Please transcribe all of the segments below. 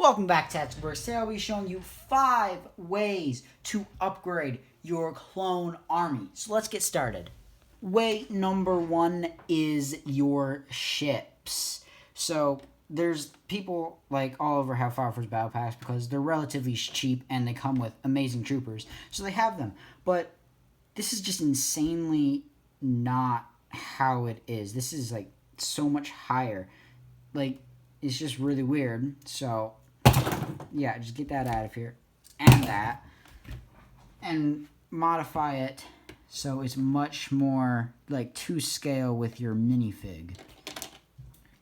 Welcome back to Tactical. Today I'll be showing you 5 ways to upgrade your clone army. So let's get started. Way number 1 is your ships. So there's people like all over have Fire Force Battle Packs because they're relatively cheap and they come with amazing troopers. So they have them. But this is just insanely not how it is. This is like so much higher. Like, it's just really weird. So yeah, just get that out of here and that and modify it so it's much more like to scale with your minifig.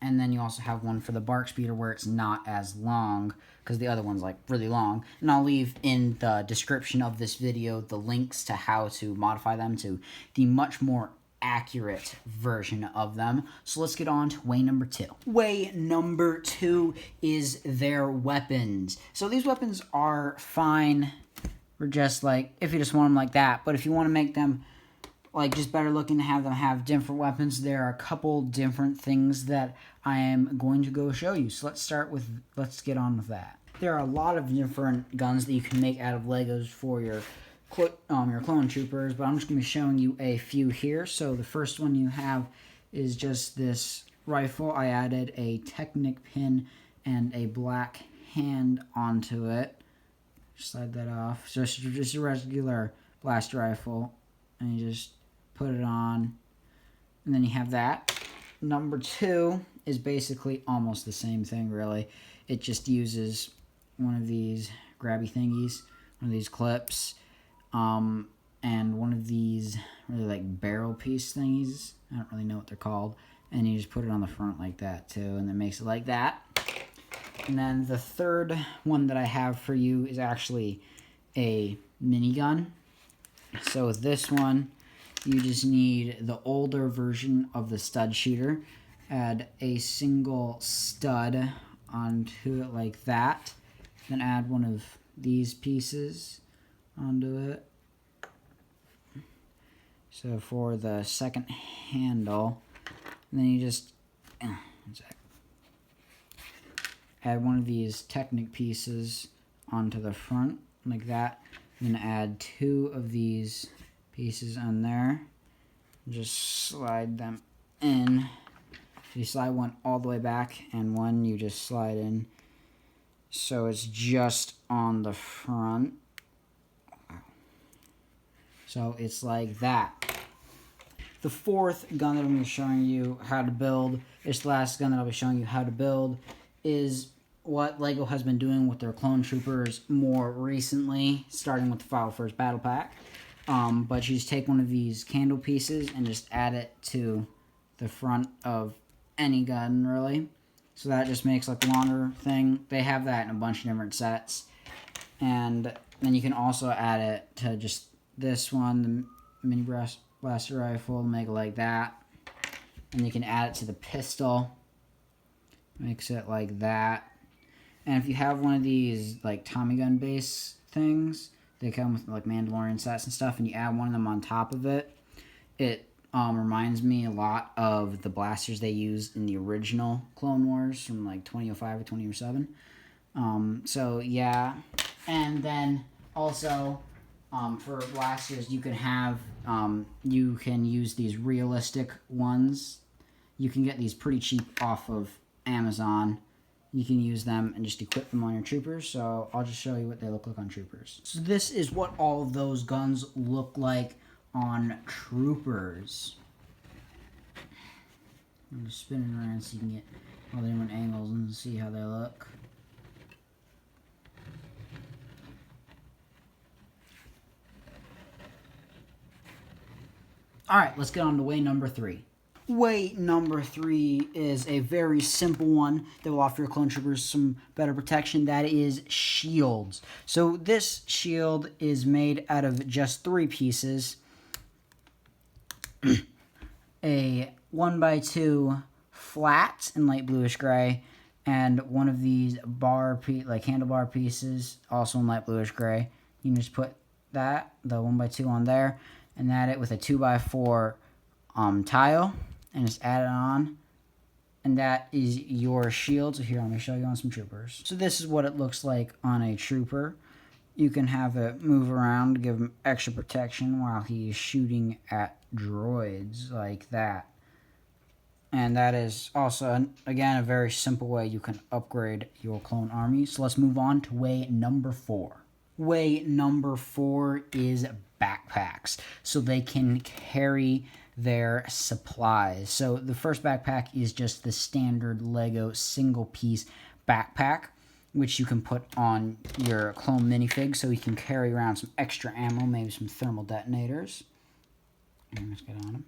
And then you also have one for the bark speeder where it's not as long because the other one's like really long. And I'll leave in the description of this video the links to how to modify them to the much more accurate version of them. So let's get on to way number 2. Way number 2 is their weapons. So these weapons are fine for just like if you just want them like that, but if you want to make them like just better looking, to have them have different weapons, there are a couple different things that I am going to go show you. So let's get on with that. There are a lot of different guns that you can make out of Legos for your clone troopers, but I'm just going to be showing you a few here. So the first one you have is just this rifle. I added a Technic pin and a black hand onto it. Slide that off. So it's just a regular blast rifle, and you just put it on, and then you have that. Number 2 is basically almost the same thing, really. It just uses one of these grabby thingies, one of these clips, and one of these really like barrel piece thingies. I don't really know what they're called. And you just put it on the front like that too, and it makes it like that. And then the third one that I have for you is actually a minigun. So with this one, you just need the older version of the stud shooter. Add a single stud onto it like that. Then add one of these pieces onto it. So for the second handle, and then you just add one of these Technic pieces onto the front like that. And then add 2 of these pieces on there. Just slide them in. So you slide one all the way back, and one you just slide in. So it's just on the front. So it's like that. The fourth gun that I'm going to be showing you how to build, this last gun that I'll be showing you how to build, is what LEGO has been doing with their clone troopers more recently, starting with the Fire Force Battle Pack. But you just take one of these candle pieces and just add it to the front of any gun, really. So that just makes like a longer thing. They have that in a bunch of different sets. And then you can also add it to just this one, the mini blaster rifle, make it like that. And you can add it to the pistol. Makes it like that. And if you have one of these like Tommy gun base things, they come with like Mandalorian sets and stuff, and you add one of them on top of it, it reminds me a lot of the blasters they used in the original Clone Wars from like 2005 or 2007. So yeah, and then also for blasters you can have you can use these realistic ones. You can get these pretty cheap off of Amazon. You can use them and just equip them on your troopers. So I'll just show you what they look like on troopers. So this is what all of those guns look like on troopers. I'm just spinning around so you can get all the different angles and see how they look. Alright, let's get on to way number 3. Way number 3 is a very simple one that will offer your clone troopers some better protection. That is shields. So this shield is made out of just 3 pieces. A 1x2 flat in light bluish gray, and one of these handlebar pieces also in light bluish gray. You can just put that, the 1x2 on there, and add it with a 2x4 tile. And just add it on And that is your shield. So here, let me show you on some troopers. So this is what it looks like on a trooper. You can have it move around to give him extra protection while he's shooting at droids like that. And that is also, again, a very simple way you can upgrade your clone army. So let's move on to way number 4. Way number 4 is backpacks. So they can carry their supplies. So the first backpack is just the standard Lego single piece backpack, which you can put on your clone minifig so you can carry around some extra ammo, maybe some thermal detonators. And let's get on them.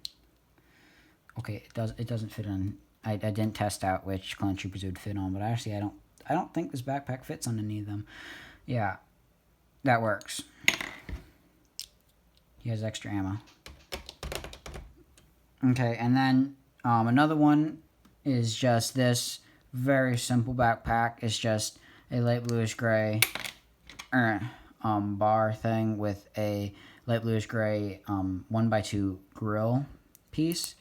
Okay, it doesn't fit on. I didn't test out which clone troopers it would fit on, but actually I don't think this backpack fits on any of them. Yeah, that works. He has extra ammo. Okay, and then another one is just this very simple backpack. It's just a light bluish gray bar thing with a light bluish gray 1x2 grill piece.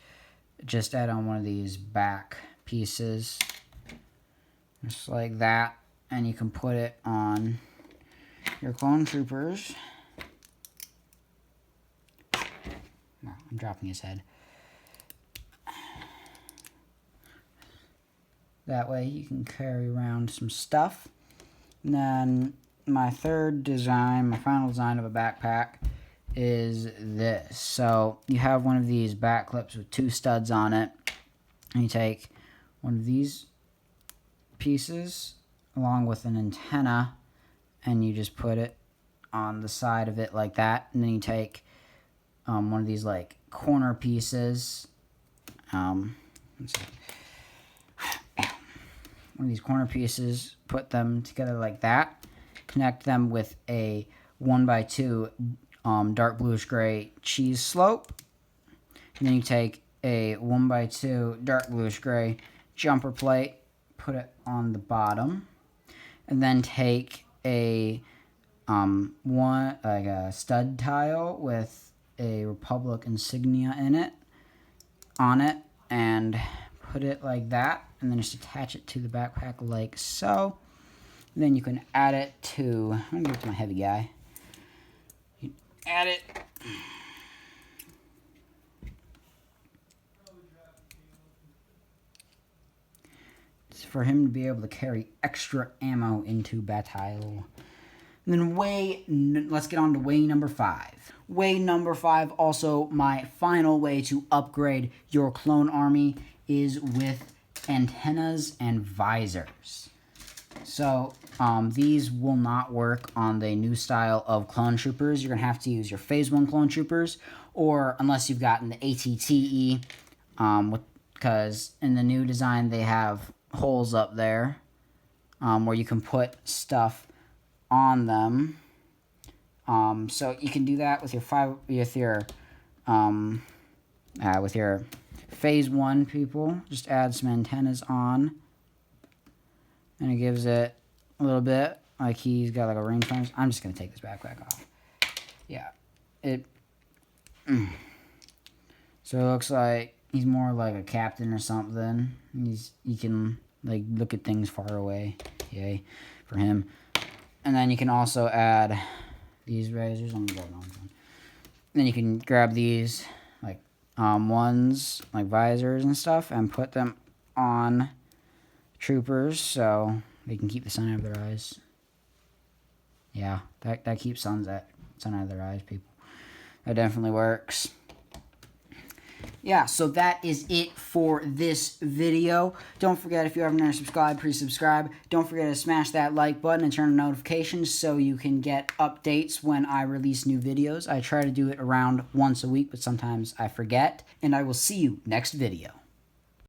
Just add on one of these back pieces, just like that, and you can put it on your clone troopers. Oh, I'm dropping his head. That way you can carry around some stuff. And then my third design, my final design of a backpack is this. So you have one of these back clips with 2 studs on it, and you take one of these pieces along with an antenna, and you just put it on the side of it like that, and then you take one of these like corner pieces, one of these corner pieces, put them together like that, connect them with a 1x2 dark bluish gray cheese slope, and then you take a 1x2 dark bluish gray jumper plate, put it on the bottom, and then take a a stud tile with a Republic insignia in it on it, and put it like that, and then just attach it to the backpack like so. And then you can add it to, I'm gonna give it to my heavy guy. Add it. It's for him to be able to carry extra ammo into battle. And then let's get on to way number 5. Way number 5, also my final way to upgrade your clone army, is with antennas and visors. So these will not work on the new style of clone troopers. You're going to have to use your phase 1 clone troopers, or unless you've gotten the ATTE, because in the new design they have holes up there where you can put stuff on them. So you can do that with your phase 1 people. Just add some antennas on, and it gives it a little bit like he's got like a rangefinder. I'm just gonna take this backpack off. Yeah, so it looks like he's more like a captain or something. He can like look at things far away. Yay for him. And then you can also add these razors. I'm gonna grab one. Then you can grab these like ones like visors and stuff, and put them on troopers so they can keep the sun out of their eyes. Yeah, that keeps sun out of their eyes, people. That definitely works. Yeah, so that is it for this video. Don't forget, if you haven't already subscribed, please subscribe. Don't forget to smash that like button and turn on notifications so you can get updates when I release new videos. I try to do it around once a week, but sometimes I forget. And I will see you next video.